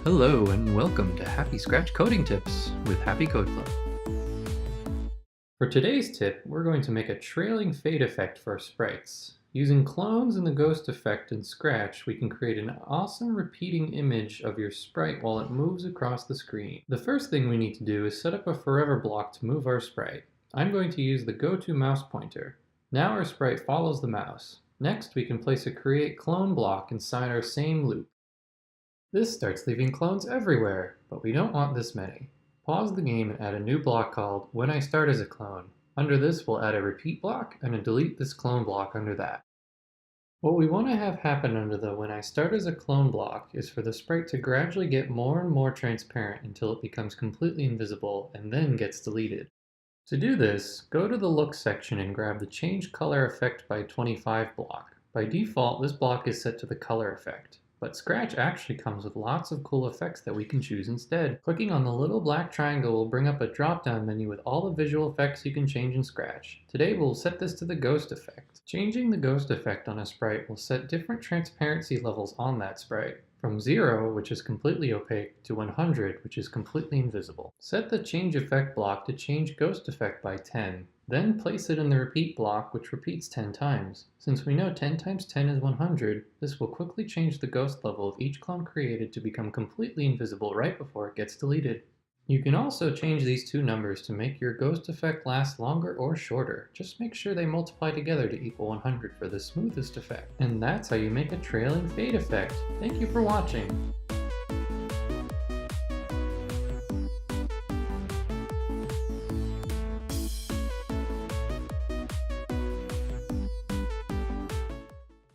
Hello and welcome to Happy Scratch Coding Tips with Happy Code Club. For today's tip, we're going to make a trailing fade effect for our sprites. Using clones and the ghost effect in Scratch, we can create an awesome repeating image of your sprite while it moves across the screen. The first thing we need to do is set up a forever block to move our sprite. I'm going to use the go-to mouse pointer. Now our sprite follows the mouse. Next, we can place a create clone block inside our same loop. This starts leaving clones everywhere, but we don't want this many. Pause the game and add a new block called When I Start as a Clone. Under this, we'll add a repeat block and a delete this clone block under that. What we want to have happen under the When I Start as a Clone block is for the sprite to gradually get more and more transparent until it becomes completely invisible and then gets deleted. To do this, go to the Look section and grab the Change Color Effect by 25 block. By default, this block is set to the color effect. But Scratch actually comes with lots of cool effects that we can choose instead. Clicking on the little black triangle will bring up a drop-down menu with all the visual effects you can change in Scratch. Today we'll set this to the ghost effect. Changing the ghost effect on a sprite will set different transparency levels on that sprite, from 0, which is completely opaque, to 100, which is completely invisible. Set the change effect block to change ghost effect by 10. Then place it in the repeat block, which repeats 10 times. Since we know 10 times 10 is 100, this will quickly change the ghost level of each clone created to become completely invisible right before it gets deleted. You can also change these two numbers to make your ghost effect last longer or shorter. Just make sure they multiply together to equal 100 for the smoothest effect. And that's how you make a trailing fade effect. Thank you for watching.